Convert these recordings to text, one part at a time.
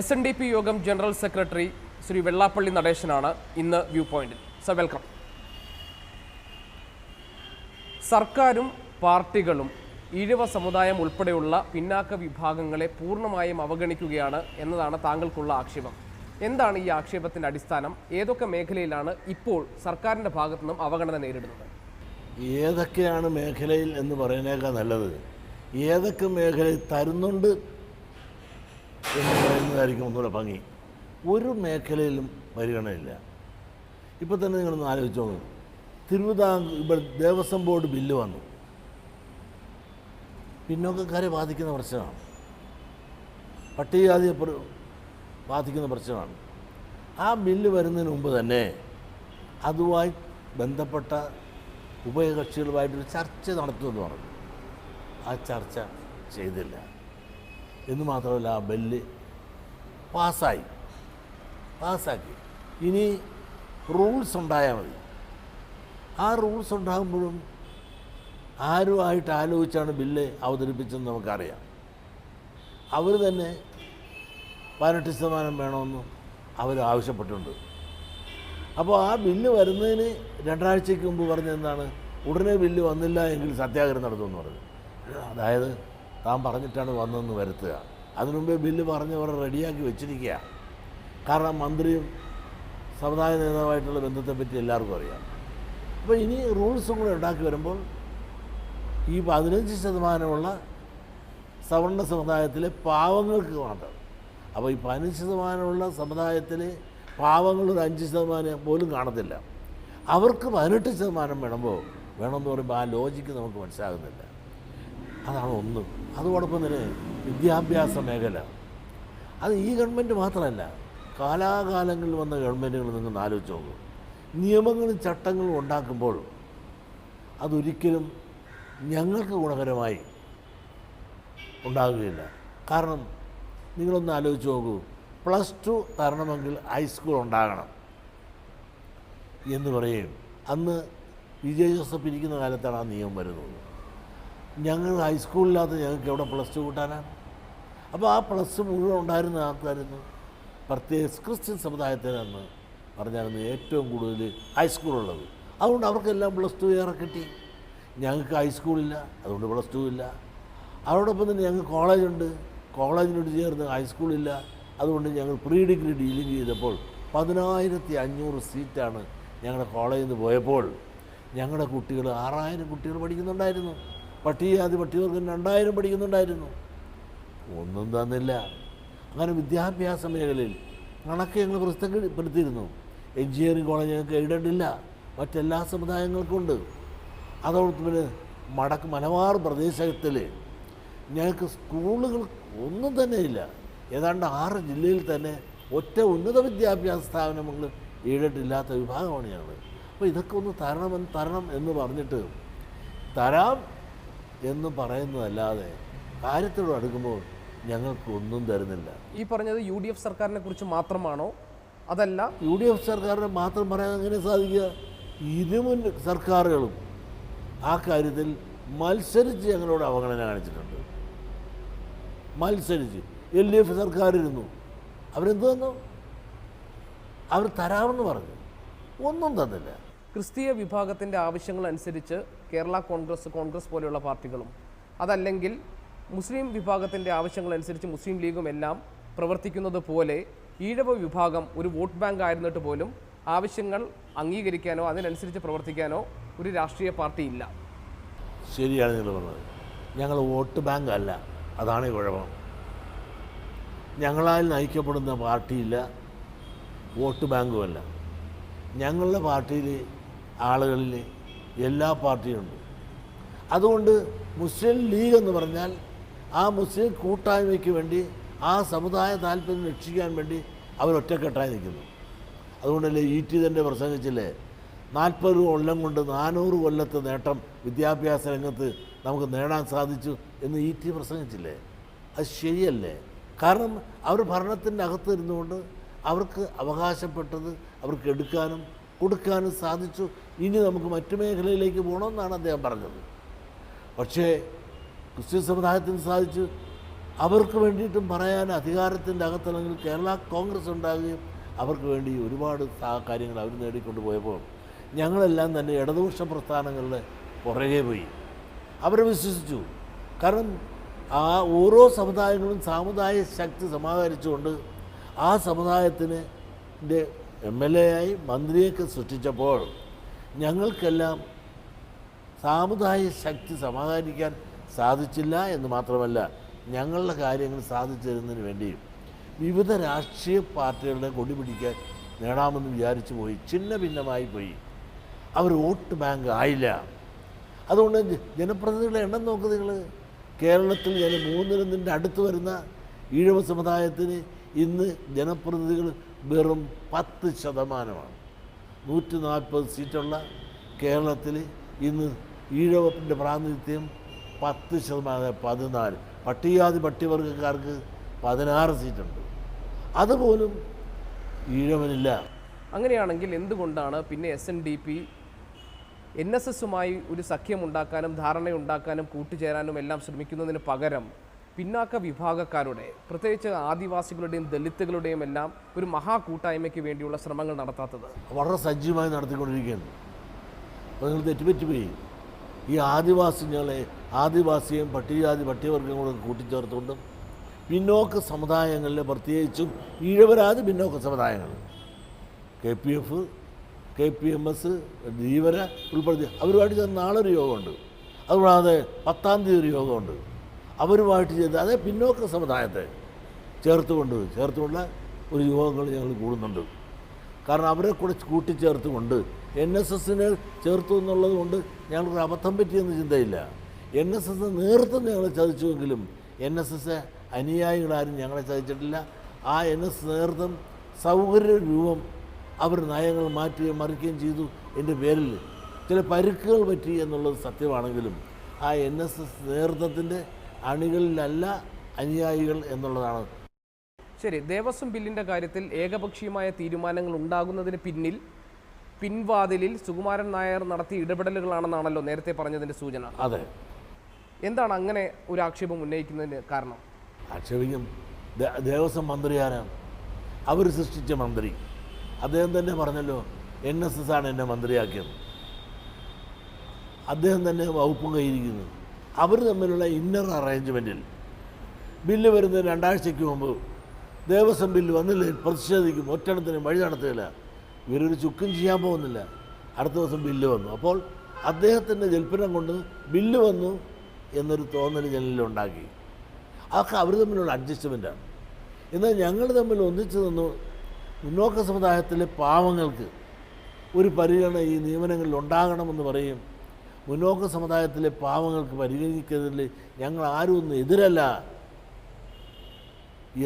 SNDP യോഗം general secretary Shri Vellappally നടേശനാണ് ഇന്ന് view പോയിന്റിൽ. Sir, welcome. സർക്കാരും പാർട്ടികളും ഈഴവ സമുദായം ഉൾപ്പെടെയുള്ള പിന്നാക്ക വിഭാഗങ്ങളെ പൂർണ്ണമായും അവഗണിക്കുകയാണ് എന്നതാണ് താങ്കൾക്കുള്ള ആക്ഷേപം. എന്താണ് ഈ ആക്ഷേപത്തിൻ്റെ അടിസ്ഥാനം? ഏതൊക്കെ മേഖലയിലാണ് ഇപ്പോൾ സർക്കാരിൻ്റെ ഭാഗത്തു നിന്നും അവഗണന നേരിടുന്നത്? ഏതൊക്കെയാണ് മേഖലയിൽ എന്ന് പറയുന്നേക്കാൾ നല്ലത് ഏതൊക്കെ മേഖലയിൽ തരുന്നുണ്ട് എന്ന് പറയുന്നതായിരിക്കും ഒന്നുകൂടെ ഭംഗി. ഒരു മേഖലയിലും പരിഗണനയില്ല. ഇപ്പോൾ തന്നെ നിങ്ങളൊന്ന് ആലോചിച്ചോ, ഇവിടെ ദേവസ്വം ബോർഡ് ബില്ല് വന്നു. പിന്നോക്കക്കാരെ ബാധിക്കുന്ന പ്രശ്നമാണ്, പട്ടികജാതിയെ ബാധിക്കുന്ന പ്രശ്നമാണ്. ആ ബില്ല് വരുന്നതിന് മുമ്പ് തന്നെ അതുമായി ബന്ധപ്പെട്ട ഉഭയകക്ഷികളുമായിട്ടൊരു ചർച്ച നടത്തുമെന്ന് പറഞ്ഞു. ആ ചർച്ച ചെയ്തില്ല എന്ന് മാത്രമല്ല, ആ ബില്ല് പാസ്സാക്കി. ഇനി റൂൾസ് ഉണ്ടായാൽ മതി. ആ റൂൾസ് ഉണ്ടാകുമ്പോഴും ആരുമായിട്ട് ആലോചിച്ചാണ് ബില്ല് അവതരിപ്പിച്ചതെന്ന് നമുക്കറിയാം. അവർ തന്നെ 18% വേണമെന്നും അവർ ആവശ്യപ്പെട്ടിട്ടുണ്ട്. അപ്പോൾ ആ ബില്ല് വരുന്നതിന് 2 ആഴ്ചയ്ക്ക് മുമ്പ് പറഞ്ഞെന്താണ്, ഉടനെ ബില്ല് വന്നില്ല എങ്കിൽ സത്യാഗ്രഹം നടത്തുമെന്ന് പറഞ്ഞു. അതായത് താൻ പറഞ്ഞിട്ടാണ് വന്നതെന്ന് വരുത്തുക. അതിനുമുമ്പേ ബില്ല് പറഞ്ഞവർ റെഡിയാക്കി വെച്ചിരിക്കുക. കാരണം മന്ത്രിയും സമുദായ നേതാവായിട്ടുള്ള ബന്ധത്തെപ്പറ്റി എല്ലാവർക്കും അറിയാം. അപ്പോൾ ഇനി റൂൾസും കൂടെ ഉണ്ടാക്കി വരുമ്പോൾ ഈ 15% സവർണ സമുദായത്തിലെ പാവങ്ങൾക്ക് മാത്രം. അപ്പോൾ ഈ 15% സമുദായത്തിലെ പാവങ്ങൾ ഒരു 5% പോലും കാണത്തില്ല. അവർക്ക് 18% വേണമെന്ന് പറയുമ്പോൾ ആ ലോജിക്ക് നമുക്ക് മനസ്സിലാകുന്നില്ല. അതാണ് ഒന്ന്. അതോടൊപ്പം തന്നെ വിദ്യാഭ്യാസ മേഖല, അത് ഈ ഗവൺമെൻറ് മാത്രമല്ല, കാലാകാലങ്ങളിൽ വന്ന ഗവൺമെൻറ്റുകൾ നിങ്ങൾ ആലോചിച്ച് നോക്കും. നിയമങ്ങളും ചട്ടങ്ങളും ഉണ്ടാക്കുമ്പോൾ അതൊരിക്കലും ഞങ്ങൾക്ക് ഗുണകരമായി ഉണ്ടാകുകയില്ല. കാരണം നിങ്ങളൊന്ന് ആലോചിച്ച് നോക്കൂ, +2 തരണമെങ്കിൽ ഹൈസ്കൂൾ ഉണ്ടാകണം എന്ന് പറയും. അന്ന് വിജയ ജോസഫ് ഇരിക്കുന്ന കാലത്താണ് ആ നിയമം വരുന്നത്. ഞങ്ങൾ ഹൈസ്കൂളില്ലാത്ത ഞങ്ങൾക്ക് എവിടെ +2 കൂട്ടാനാണ്? അപ്പോൾ ആ പ്ലസ് മുഴുവൻ ഉണ്ടായിരുന്ന ആൾക്കാരുന്നു പ്രത്യേകിച്ച് ക്രിസ്ത്യൻ സമുദായത്തിനെന്ന് പറഞ്ഞായിരുന്നു ഏറ്റവും കൂടുതൽ ഹൈസ്കൂളുള്ളത്. അതുകൊണ്ട് അവർക്കെല്ലാം +2 ഏറെ കിട്ടി. ഞങ്ങൾക്ക് ഹൈസ്കൂളില്ല, അതുകൊണ്ട് +2 ഇല്ല. അതോടൊപ്പം തന്നെ ഞങ്ങൾക്ക് കോളേജുണ്ട്, കോളേജിനോട് ചേർന്ന് ഹൈസ്കൂളില്ല, അതുകൊണ്ട് ഞങ്ങൾ പ്രീ ഡിഗ്രി ഡീലിംഗ് ചെയ്തപ്പോൾ 10,500 സീറ്റാണ് ഞങ്ങളുടെ കോളേജിൽ നിന്ന് പോയപ്പോൾ ഞങ്ങളുടെ കുട്ടികൾ 6,000 കുട്ടികൾ പഠിക്കുന്നുണ്ടായിരുന്നു. പട്ടികവർഗം 2,000 പഠിക്കുന്നുണ്ടായിരുന്നു. ഒന്നും തന്നില്ല. അങ്ങനെ വിദ്യാഭ്യാസ മേഖലയിൽ കണക്ക് ഞങ്ങൾ പ്രസിദ്ധപ്പെടുത്തിയിരുന്നു. എഞ്ചിനീയറിംഗ് കോളേജ് ഞങ്ങൾക്ക് എഴുതേണ്ടില്ല, മറ്റെല്ലാ സമുദായങ്ങൾക്കുണ്ട്. അതോടൊപ്പം മലബാർ പ്രദേശത്തിൽ ഞങ്ങൾക്ക് സ്കൂളുകൾ ഒന്നും തന്നെ ഇല്ല. ഏതാണ്ട് 6 ജില്ലയിൽ തന്നെ ഒറ്റ ഉന്നത വിദ്യാഭ്യാസ സ്ഥാപനങ്ങൾ എഴുതിയിട്ടില്ലാത്ത വിഭാഗമാണ് ഞങ്ങൾ. അപ്പോൾ ഇതൊക്കെ ഒന്ന് തരണം എന്ന് പറഞ്ഞിട്ട് തരാം എന്ന് പറയുന്നതല്ലാതെ കാര്യത്തോട് അടുക്കുമ്പോൾ ഞങ്ങൾക്ക് ഒന്നും തരുന്നില്ല. ഈ പറഞ്ഞത് UDF സർക്കാരിനെ കുറിച്ച് മാത്രമാണോ? അതല്ല, UDF സർക്കാരിനെ മാത്രം പറയാൻ എങ്ങനെ സാധിക്കുക? ഇരുമുൻ സർക്കാരുകളും ആ കാര്യത്തിൽ മത്സരിച്ച് ഞങ്ങളോട് അവഗണന കാണിച്ചിട്ടുണ്ട്. മത്സരിച്ച് LDF സർക്കാരിരുന്നു, അവരെന്ത് തന്നു? അവർ തരാമെന്ന് പറഞ്ഞു, ഒന്നും തന്നില്ല. ക്രിസ്തീയ വിഭാഗത്തിൻ്റെ ആവശ്യങ്ങൾ അനുസരിച്ച് കേരള കോൺഗ്രസ് പോലെയുള്ള പാർട്ടികളും, അതല്ലെങ്കിൽ മുസ്ലിം വിഭാഗത്തിൻ്റെ ആവശ്യങ്ങൾ അനുസരിച്ച് മുസ്ലിം ലീഗും എല്ലാം പ്രവർത്തിക്കുന്നത് പോലെ ഈഴവ വിഭാഗം ഒരു വോട്ട് ബാങ്ക് ആയിരുന്നിട്ട് പോലും ആവശ്യങ്ങൾ അംഗീകരിക്കാനോ അതിനനുസരിച്ച് പ്രവർത്തിക്കാനോ ഒരു രാഷ്ട്രീയ പാർട്ടി ഇല്ല. ശരിയാണ് നിങ്ങൾ പറഞ്ഞത്. ഞങ്ങൾ വോട്ട് ബാങ്ക് അല്ല, അതാണ് ഈ കുഴപ്പം. ഞങ്ങളാൽ നയിക്കപ്പെടുന്ന പാർട്ടിയില്ല, വോട്ട് ബാങ്കുമല്ല. ഞങ്ങളുടെ പാർട്ടിയിൽ ആളുകളിൽ എല്ലാ പാർട്ടിയുണ്ട്. അതുകൊണ്ട് മുസ്ലിം ലീഗ് എന്ന് പറഞ്ഞാൽ ആ മുസ്ലിം കൂട്ടായ്മയ്ക്ക് വേണ്ടി, ആ സമുദായ താല്പര്യം രക്ഷിക്കാൻ വേണ്ടി അവരൊറ്റക്കെട്ടായി നിൽക്കുന്നു. അതുകൊണ്ടല്ലേ ET തന്നെ പ്രസംഗിച്ചില്ലേ, 40 കൊല്ലം കൊണ്ട് 400 കൊല്ലത്തെ നേട്ടം വിദ്യാഭ്യാസ രംഗത്ത് നമുക്ക് നേടാൻ സാധിച്ചു എന്ന് ET പ്രസംഗിച്ചില്ലേ? അത് ശരിയല്ലേ? കാരണം അവർ ഭരണത്തിൻ്റെ അകത്ത് ഇരുന്നുകൊണ്ട് അവർക്ക് അവകാശപ്പെട്ടത് അവർക്ക് എടുക്കാനും കൊടുക്കാനും സാധിച്ചു. ഇനി നമുക്ക് മറ്റു മേഖലയിലേക്ക് പോകണമെന്നാണ് അദ്ദേഹം പറഞ്ഞത്. പക്ഷേ ക്രിസ്ത്യൻ സമുദായത്തിന് സാധിച്ചു, അവർക്ക് വേണ്ടിയിട്ടും പറയാൻ അധികാരത്തിൻ്റെ അകത്തല്ലെങ്കിൽ കേരള കോൺഗ്രസ് ഉണ്ടാകുകയും അവർക്ക് വേണ്ടി ഒരുപാട് കാര്യങ്ങൾ അവർ നേടിക്കൊണ്ട് പോയപ്പോൾ ഞങ്ങളെല്ലാം തന്നെ ഇടതുപക്ഷ പ്രസ്ഥാനങ്ങളുടെ പുറകെ പോയി. അവരെ വിശ്വസിച്ചു. കാരണം ആ ഓരോ സമുദായങ്ങളും സാമുദായിക ശക്തി സമാഹരിച്ചുകൊണ്ട് ആ സമുദായത്തിന് MLA ആയി മന്ത്രിയൊക്കെ സൃഷ്ടിച്ചപ്പോൾ ഞങ്ങൾക്കെല്ലാം സാമുദായിക ശക്തി സമാഹരിക്കാൻ സാധിച്ചില്ല എന്ന് മാത്രമല്ല, ഞങ്ങളുടെ കാര്യങ്ങൾ സാധിച്ചു തരുന്നതിന് വേണ്ടിയും വിവിധ രാഷ്ട്രീയ പാർട്ടികളുടെ കൊടി പിടിക്കാൻ നേടാമെന്ന് വിചാരിച്ചു പോയി. ഛിന്ന ഭിന്നമായി പോയി. അവർ വോട്ട് ബാങ്ക് ആയില്ല. അതുകൊണ്ട് ജനപ്രതിനിധികളുടെ എണ്ണം നോക്ക് നിങ്ങൾ. കേരളത്തിൽ 3-ന്റെ അടുത്ത് വരുന്ന ഈഴവ സമുദായത്തിന് ഇന്ന് ജനപ്രതിനിധികൾ വെറും 10%. 140 സീറ്റുള്ള കേരളത്തിൽ ഇന്ന് ഈഴവത്തിൻ്റെ പ്രാതിനിധ്യം 10%, 14. പട്ടികജാതി പട്ടികവർഗക്കാർക്ക് 16 സീറ്റുണ്ട്. അതുപോലും ഈഴവനില്ല. അങ്ങനെയാണെങ്കിൽ എന്തുകൊണ്ടാണ് പിന്നെ SNDP NSSുമായി ഒരു സഖ്യമുണ്ടാക്കാനും ധാരണയുണ്ടാക്കാനും കൂട്ടുചേരാനും എല്ലാം ശ്രമിക്കുന്നതിന് പകരം പിന്നാക്ക വിഭാഗക്കാരുടെ, പ്രത്യേകിച്ച് ആദിവാസികളുടെയും ദലിത്തുകളുടെയും എല്ലാം ഒരു മഹാകൂട്ടായ്മയ്ക്ക് വേണ്ടിയുള്ള ശ്രമങ്ങൾ നടത്താത്തത്? വളരെ സജീവമായി നടത്തിക്കൊണ്ടിരിക്കുകയാണ്. അപ്പോൾ നിങ്ങൾ തെറ്റുപറ്റിപ്പോയി. ഈ ആദിവാസിയും പട്ടികജാതി പട്ടികവർഗങ്ങളും കൂട്ടിച്ചേർത്തുകൊണ്ടും പിന്നോക്ക സമുദായങ്ങളിലെ പ്രത്യേകിച്ചും ഈഴവരാതി പിന്നോക്ക സമുദായങ്ങൾ KPF, KPMS, ധീവര ഉൾപ്പെടുത്തി അവരുമായിട്ട് ചേർന്ന് നാളൊരു യോഗമുണ്ട്. അതുകൂടാതെ 10-ാം തീയതി ഒരു യോഗമുണ്ട്. അവരുമായിട്ട് ചെയ്ത് അതേ പിന്നോക്ക സമുദായത്തെ ചേർത്തുകൊണ്ടുള്ള ഒരു യോഗങ്ങൾ ഞങ്ങൾ കൂടുന്നുണ്ട്. കാരണം അവരെ കൂടെ കൂട്ടിച്ചേർത്തുകൊണ്ട് NSSനെ ചേർത്തു എന്നുള്ളത് കൊണ്ട് ഞങ്ങൾക്ക് അബദ്ധം പറ്റിയെന്ന് ചിന്തയില്ല. NSS നേതൃത്വം ഞങ്ങളെ ചതിച്ചുവെങ്കിലും NSS അനുയായികളാരും ഞങ്ങളെ ചതിച്ചിട്ടില്ല. ആ NSS നേതൃത്വം സൗകര്യ രൂപം അവർ നയങ്ങൾ മാറ്റുകയും മറിക്കുകയും ചെയ്തു. എൻ്റെ പേരിൽ ചില പരുക്കുകൾ പറ്റി എന്നുള്ളത് സത്യമാണെങ്കിലും ആ NSS നേതൃത്വത്തിൻ്റെ അണികളിലല്ല അനുയായികൾ എന്നുള്ളതാണ്. ശരി, ദേവസ്വം ബില്ലിൻ്റെ കാര്യത്തിൽ ഏകപക്ഷീയമായ തീരുമാനങ്ങൾ ഉണ്ടാകുന്നതിന് പിൻവാതിലിൽ സുകുമാരൻ നായർ നടത്തിയ ഇടപെടലുകളാണെന്നാണല്ലോ നേരത്തെ പറഞ്ഞതിൻ്റെ സൂചന. അതെ. എന്താണ് അങ്ങനെ ഒരു ആക്ഷേപം ഉന്നയിക്കുന്നതിന് കാരണം? ആക്ഷേപിക്കും. ദേവസ്വം മന്ത്രി ആരാണ്? അവർ സൃഷ്ടിച്ച മന്ത്രി. അദ്ദേഹം തന്നെ പറഞ്ഞല്ലോ NSS ആണ് എന്നെ മന്ത്രിയാക്കിയത്. അദ്ദേഹം തന്നെ വകുപ്പും കയ്യിരിക്കുന്നു. അവർ തമ്മിലുള്ള ഇന്നർ അറേഞ്ച്മെൻറ്റിൽ ബില്ല് വരുന്നതിന് 2 ആഴ്ചയ്ക്ക് മുമ്പ് ദേവസ്വം ബില്ല് വന്നില്ല, പ്രതിഷേധിക്കും, ഒറ്റണത്തിന് വഴി നടത്തുകയില്ല. ഇവരൊരു ചുക്കും ചെയ്യാൻ പോകുന്നില്ല. അടുത്ത ദിവസം ബില്ല് വന്നു. അപ്പോൾ അദ്ദേഹത്തിൻ്റെ ജൽപ്പനം കൊണ്ട് ബില്ല് വന്നു എന്നൊരു തോന്നൽ ജനലിലുണ്ടാക്കി. അതൊക്കെ അവർ തമ്മിലുള്ള അഡ്ജസ്റ്റ്മെൻറ്റാണ്. എന്നാൽ ഞങ്ങൾ തമ്മിൽ ഒന്നിച്ചു നിന്നു മുന്നോക്ക സമുദായത്തിലെ പാവങ്ങൾക്ക് ഒരു പരിഗണന ഈ നിയമനങ്ങളിൽ ഉണ്ടാകണമെന്ന് പറയും. മുന്നോക്ക സമുദായത്തിലെ പാവങ്ങൾക്ക് പരിഗണിക്കുന്നതിൽ ഞങ്ങൾ ആരും ഒന്നും എതിരല്ല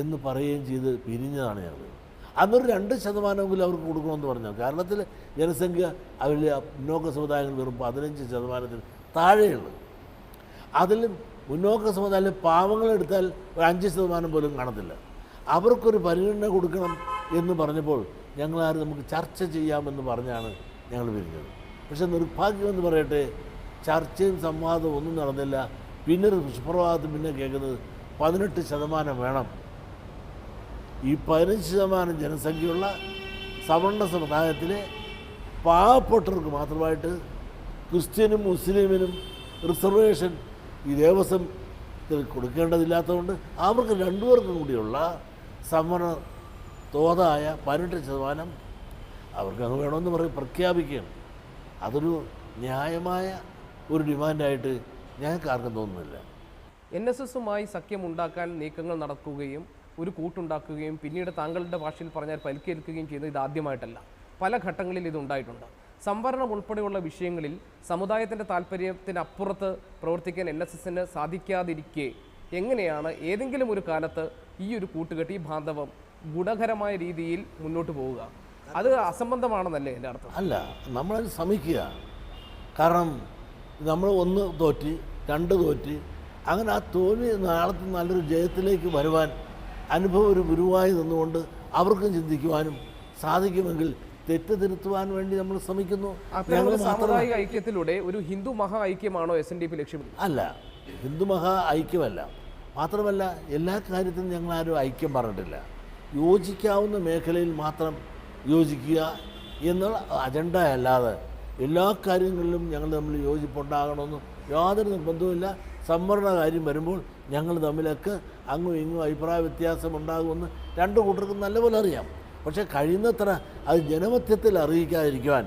എന്ന് പറയുകയും ചെയ്ത് പിരിഞ്ഞതാണ് ഞങ്ങൾ. അന്നൊരു 2% അവർക്ക് കൊടുക്കണമെന്ന് പറഞ്ഞു. കേരളത്തിലെ ജനസംഖ്യ അവരിലെ മുന്നോക്ക സമുദായങ്ങൾ വെറും 15% താഴെയുള്ളൂ. അതിൽ മുന്നോക്ക സമുദായത്തിലെ പാവങ്ങളെടുത്താൽ ഒരു 5% പോലും കാണത്തില്ല. അവർക്കൊരു പരിഗണന കൊടുക്കണം എന്ന് പറഞ്ഞപ്പോൾ ഞങ്ങളാരും നമുക്ക് ചർച്ച ചെയ്യാമെന്ന് പറഞ്ഞാണ് ഞങ്ങൾ പിരിഞ്ഞത്. പക്ഷെ നിർഭാഗ്യമെന്ന് പറയട്ടെ, ചർച്ചയും സംവാദവും ഒന്നും നടന്നില്ല. പിന്നൊരു സുപ്രഭാതത്തിൽ പിന്നെ കേൾക്കുന്നത് 18% വേണം. ഈ 15% ജനസംഖ്യയുള്ള സവർണ സമുദായത്തിലെ പാവപ്പെട്ടവർക്ക് മാത്രമായിട്ട് ക്രിസ്ത്യനും മുസ്ലിമിനും റിസർവേഷൻ ഈ ദേവസ്വത്തിൽ കൊടുക്കേണ്ടതില്ലാത്തതുകൊണ്ട് അവർക്ക് 2 പേർക്കും കൂടിയുള്ള സംവരണ തോതായ 18% അവർക്ക് അങ്ങ് വേണമെന്ന് പ്രഖ്യാപിക്കുകയാണ്. അതൊരു ന്യായമായ ഒരു ഡിമാൻഡായിട്ട് ഞങ്ങൾക്ക് ആർക്കും തോന്നുന്നില്ല. NSSുമായി സഖ്യമുണ്ടാക്കാൻ നീക്കങ്ങൾ നടക്കുകയും ഒരു കൂട്ടുണ്ടാക്കുകയും പിന്നീട് താങ്കളുടെ ഭാഷയിൽ പറഞ്ഞാൽ പരിക്കേൽക്കുകയും ചെയ്യുന്നത് ഇതാദ്യമായിട്ടല്ല. പല ഘട്ടങ്ങളിൽ ഇതുണ്ടായിട്ടുണ്ട്. സംവരണം ഉൾപ്പെടെയുള്ള വിഷയങ്ങളിൽ സമുദായത്തിൻ്റെ താല്പര്യത്തിനപ്പുറത്ത് പ്രവർത്തിക്കാൻ NSSന് സാധിക്കാതിരിക്കെ എങ്ങനെയാണ് ഏതെങ്കിലും ഒരു കാലത്ത് ഈ ഒരു കൂട്ടുകെട്ട്, ഈ ബാന്ധവം ഗുണകരമായ രീതിയിൽ മുന്നോട്ട് പോവുക? അത് അസംബന്ധമാണെന്നല്ലേ എൻ്റെ അർത്ഥം? അല്ല, നമ്മളത് ശ്രമിക്കുക. കാരണം നമ്മൾ 1 തോറ്റ് 2 തോറ്റ് അങ്ങനെ ആ തോൽവി നാളത്തെ നല്ലൊരു ജയത്തിലേക്ക് വരുവാൻ അനുഭവം ഒരു ഗുരുവായി നിന്നുകൊണ്ട് അവർക്കും ചിന്തിക്കുവാനും സാധിക്കുമെങ്കിൽ തെറ്റ് തിരുത്തുവാൻ വേണ്ടി നമ്മൾ ശ്രമിക്കുന്നു. സാമുദായിക ഐക്യത്തിലൂടെ ഒരു ഹിന്ദു മഹാ ഐക്യമാണോ SNDP ലക്ഷ്യമിടുന്നത്? അല്ല, ഹിന്ദു മഹാ ഐക്യമല്ല. മാത്രമല്ല എല്ലാ കാര്യത്തിലും ഞങ്ങളാരും ഐക്യം പറഞ്ഞിട്ടില്ല. യോജിക്കാവുന്ന മേഖലയിൽ മാത്രം യോജിക്കുക എന്നുള്ള അജണ്ട അല്ലാതെ എല്ലാ കാര്യങ്ങളിലും ഞങ്ങൾ തമ്മിൽ യോജിപ്പുണ്ടാകണമെന്നും യാതൊരു നിർബന്ധവുമില്ല. സംവരണ കാര്യം വരുമ്പോൾ ഞങ്ങൾ തമ്മിലൊക്കെ അങ്ങും ഇങ്ങും അഭിപ്രായ വ്യത്യാസമുണ്ടാകുമെന്ന് രണ്ടു കൂട്ടർക്കും നല്ലപോലെ അറിയാം. പക്ഷേ കഴിയുന്നത്ര അത് ജനമധ്യത്തിൽ അറിയിക്കാതിരിക്കുവാൻ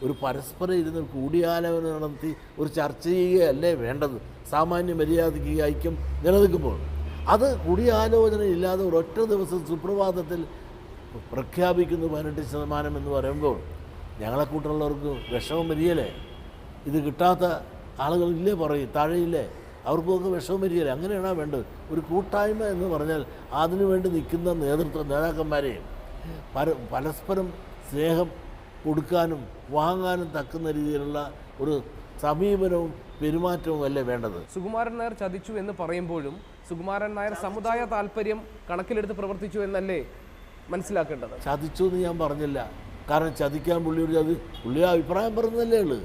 ഒരു പരസ്പരം ഇരുന്ന് കൂടിയാലോചന നടത്തി ഒരു ചർച്ച ചെയ്യുകയല്ലേ വേണ്ടത്. സാമാന്യ മര്യാദയ്ക്ക് ഐക്യം നിലനിൽക്കുമ്പോൾ അത് കൂടിയാലോചന ഇല്ലാതെ ഒരൊറ്റ ദിവസം സുപ്രഭാതത്തിൽ പ്രഖ്യാപിക്കുന്നു 18% എന്ന് പറയുമ്പോൾ ഞങ്ങളെ കൂട്ടുള്ളവർക്ക് വിഷമം വരികയല്ലേ. ഇത് കിട്ടാത്ത ആളുകളില്ലേ പറയും, താഴെയില്ലേ, അവർക്കൊക്കെ വിഷമം വരികയല്ലേ. അങ്ങനെയാണോ വേണ്ടത്? ഒരു കൂട്ടായ്മ എന്ന് പറഞ്ഞാൽ അതിനുവേണ്ടി നിൽക്കുന്ന നേതാക്കന്മാരെയും പരസ്പരം സ്നേഹം കൊടുക്കാനും വാങ്ങാനും തക്കുന്ന രീതിയിലുള്ള ഒരു സമീപനവും പെരുമാറ്റവും അല്ലേ വേണ്ടത്. സുകുമാരൻ നായർ ചതിച്ചു എന്ന് പറയുമ്പോഴും സുകുമാരൻ നായർ സമുദായ താല്പര്യം കണക്കിലെടുത്ത് പ്രവർത്തിച്ചു എന്നല്ലേ മനസ്സിലാക്കേണ്ടത്? ചതിച്ചു എന്ന് ഞാൻ പറഞ്ഞില്ല. കാരണം ചതിക്കാൻ പുള്ളിയുടെ അഭിപ്രായം പറഞ്ഞതല്ലേ ഉള്ളൂ.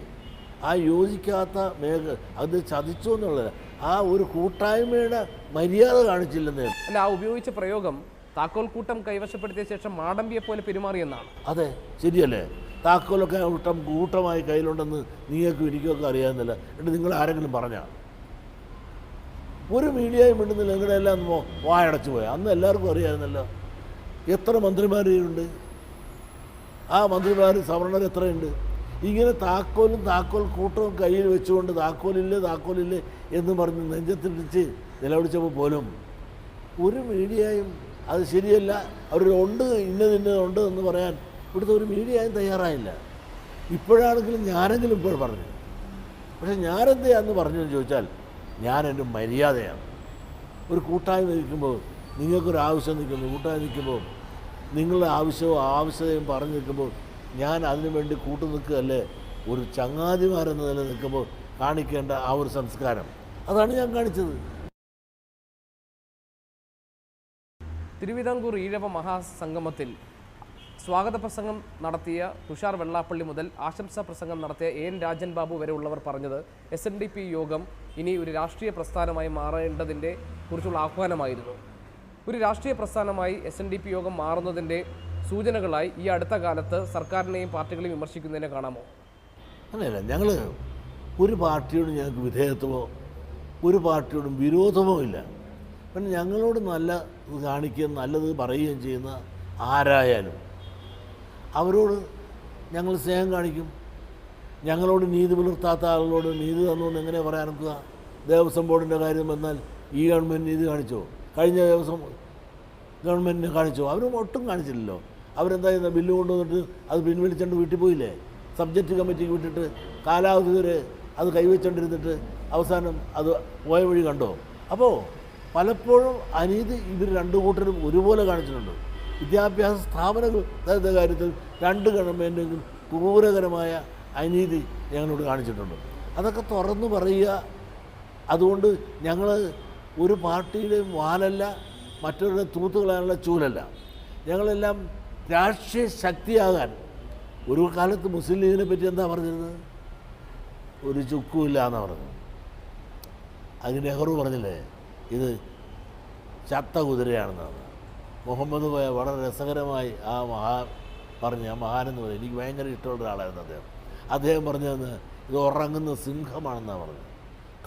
ആ യോജിക്കാത്ത അത് ചതിച്ചു എന്നുള്ളത് ആ ഒരു കൂട്ടായ്മയുടെ മര്യാദ കാണിച്ചില്ലെന്നേ. അല്ല, ആ ഉപയോഗിച്ച പ്രയോഗം താക്കോൽ കൂട്ടം കൈവശപ്പെടുത്തിയ ശേഷം മാടമ്പിയെ പോലെ പെരുമാറിയെന്നാണ്. അതെ, ശരിയല്ലേ. താക്കോലൊക്കെ കൂട്ടമായി കയ്യിലുണ്ടെന്ന് നിങ്ങൾക്കും എനിക്കൊക്കെ അറിയാമെന്നില്ല. എന്നിട്ട് നിങ്ങൾ ആരെങ്കിലും പറഞ്ഞാൽ ഒരു മീഡിയയും മിണ്ടുന്നില്ല. നിങ്ങളെല്ലാം വായടച്ചു പോയാൽ അന്ന് എല്ലാവർക്കും അറിയാമായിരുന്നല്ലോ. എത്ര മന്ത്രിമാരുണ്ട്? ആ മന്ത്രിമാർ സവർണർ എത്രയുണ്ട്? ഇങ്ങനെ താക്കോൽ കൂട്ടവും കയ്യിൽ വെച്ചുകൊണ്ട് താക്കോലില്ലേ എന്ന് പറഞ്ഞ് നെഞ്ചത്തിടിച്ച് നിലവിളിച്ചപ്പോൾ പോലും ഒരു മീഡിയയും അത് ശരിയല്ല, അവരുണ്ട് ഇന്നതുണ്ട് എന്ന് പറയാൻ ഇവിടുത്തെ ഒരു മീഡിയയും തയ്യാറായില്ല. ഇപ്പോഴാണെങ്കിലും ഞാനെങ്കിലും ഇപ്പോൾ പറഞ്ഞു. പക്ഷെ ഞാനെന്താന്ന് പറഞ്ഞെന്ന് ചോദിച്ചാൽ ഞാൻ എൻ്റെ മര്യാദയാണ്. ഒരു കൂട്ടായ്മ നിൽക്കുമ്പോൾ നിങ്ങൾക്കൊരു ആവശ്യം നിൽക്കുന്നു, കൂട്ടായ്മ നിൽക്കുമ്പോൾ നിങ്ങളുടെ ആവശ്യതയും പറഞ്ഞു നിൽക്കുമ്പോൾ ഞാൻ അതിനു വേണ്ടി കൂട്ടു നിൽക്കുകയല്ലേ. ഒരു ചങ്ങാതിമാരെന്ന നില നിൽക്കുമ്പോൾ കാണിക്കേണ്ട ആ ഒരു സംസ്കാരം അതാണ് ഞാൻ കാണിച്ചത്. തിരുവിതാംകൂർ ഈഴവ മഹാസംഗമത്തിൽ സ്വാഗത പ്രസംഗം നടത്തിയ തുഷാർ വെള്ളാപ്പള്ളി മുതൽ ആശംസാ പ്രസംഗം നടത്തിയ എൻ രാജൻ ബാബു വരെ ഉള്ളവർ പറഞ്ഞത് SNDP യോഗം ഇനി ഒരു രാഷ്ട്രീയ പ്രസ്ഥാനമായി മാറേണ്ടതിൻ്റെ കുറിച്ചുള്ള ആഹ്വാനമായിരുന്നു. ഒരു രാഷ്ട്രീയ പ്രസ്ഥാനമായി SNDP യോഗം മാറുന്നതിൻ്റെ സൂചനകളായി ഈ അടുത്ത കാലത്ത് സർക്കാരിനെയും പാർട്ടികളെയും വിമർശിക്കുന്നതിനെ കാണാമോ? അങ്ങനെയല്ല, ഞങ്ങൾ ഒരു പാർട്ടിയോടും ഞങ്ങൾക്ക് വിധേയത്വമോ ഒരു പാർട്ടിയോടും വിരോധമോ ഇല്ല. പിന്നെ ഞങ്ങളോട് നല്ലത് കാണിക്കുകയും നല്ലത് പറയുകയും ചെയ്യുന്ന ആരായാലും അവരോട് ഞങ്ങൾ സ്നേഹം കാണിക്കും. ഞങ്ങളോട് നീതി പുലർത്താത്ത ആളുകളോട് നീതി തന്നുകൊണ്ട് എങ്ങനെ പറയാൻ നോക്കുക? ദേവസ്വം ബോർഡിൻ്റെ കാര്യം വന്നാൽ ഈ ഗവൺമെൻറ് നീതി കാണിച്ചോ? കഴിഞ്ഞ ദേവസ്വം ഗവൺമെൻറ്റിനെ കാണിച്ചോ? അവരും ഒട്ടും കാണിച്ചില്ലല്ലോ. അവരെന്താ ചെയ്യുന്ന ബില്ല് കൊണ്ടുവന്നിട്ട് അത് പിൻവലിച്ചുകൊണ്ട് വീട്ടിൽ പോയില്ലേ? സബ്ജക്റ്റ് കമ്മിറ്റിക്ക് വിട്ടിട്ട് കാലാവധി വരെ അത് കൈവച്ചുകൊണ്ടിരുന്നിട്ട് അവസാനം അത് പോയ വഴി കണ്ടോ? അപ്പോൾ പലപ്പോഴും അനീതി ഇവർ രണ്ടു കൂട്ടരും ഒരുപോലെ കാണിച്ചിട്ടുണ്ട്. വിദ്യാഭ്യാസ സ്ഥാപനങ്ങളുടെ കാര്യത്തിൽ രണ്ട് ഗവൺമെൻറ്റും ക്രൂരകരമായ അനീതി ഞങ്ങളോട് കാണിച്ചിട്ടുണ്ട്. അതൊക്കെ തുറന്നു പറയുക. അതുകൊണ്ട് ഞങ്ങൾ ഒരു പാർട്ടിയുടെയും വാലല്ല, മറ്റവരുടെ തൂത്തുകളാനുള്ള ചൂലല്ല. ഞങ്ങളെല്ലാം രാഷ്ട്രീയ ശക്തിയാകാൻ ഒരു കാലത്ത് മുസ്ലിം ലീഗിനെ പറ്റി എന്താ പറഞ്ഞിരുന്നത്? ഒരു ചുക്കുമില്ല എന്നാണ് പറഞ്ഞത്. അത് നെഹ്റു പറഞ്ഞില്ലേ, ഇത് ചത്ത കുതിരയാണെന്നാണ്. മുഹമ്മദ് കോയ വളരെ രസകരമായി ആ മഹാനെന്ന് പറയും. എനിക്ക് ഭയങ്കര ഇഷ്ടമുള്ള ഒരാളായിരുന്നു അദ്ദേഹം പറഞ്ഞതെന്ന് ഇത് ഉറങ്ങുന്ന സിംഹമാണെന്നാണ് പറഞ്ഞത്.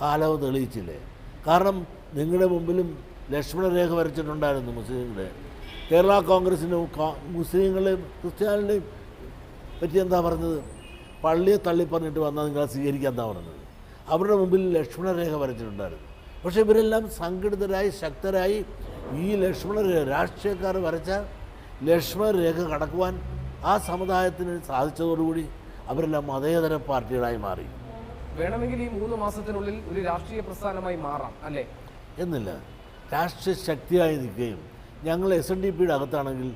കാലവ് തെളിയിച്ചില്ലേ? കാരണം നിങ്ങളുടെ മുമ്പിലും ലക്ഷ്മണരേഖ വരച്ചിട്ടുണ്ടായിരുന്നു മുസ്ലിങ്ങളുടെ. കേരള കോൺഗ്രസിനും മുസ്ലിങ്ങളെയും ക്രിസ്ത്യാനികളെയും പറ്റി എന്താ പറഞ്ഞത്? പള്ളിയെ തള്ളിപ്പറഞ്ഞിട്ട് വന്നാൽ നിങ്ങളെ സ്വീകരിക്കാൻ എന്താ പറഞ്ഞത്? അവരുടെ മുമ്പിൽ ലക്ഷ്മണരേഖ വരച്ചിട്ടുണ്ടായിരുന്നു. പക്ഷേ ഇവരെല്ലാം സംഘടിതരായി ശക്തരായി ഈ ലക്ഷ്മണരേഖ രാഷ്ട്രീയക്കാർ വരച്ച ലക്ഷ്മണരേഖ കടക്കുവാൻ ആ സമുദായത്തിന് സാധിച്ചതോടുകൂടി അവരെല്ലാം മതേതര പാർട്ടികളായി മാറി. വേണമെങ്കിൽ ഈ 3 മാസത്തിനുള്ളിൽ ഒരു രാഷ്ട്രീയ പ്രസ്ഥാനമായി മാറാം അല്ലേ? എന്നില്ല, രാഷ്ട്രീയ ശക്തിയായി നിൽക്കുകയും ഞങ്ങൾ SNDPയുടെ അകത്താണെങ്കിൽ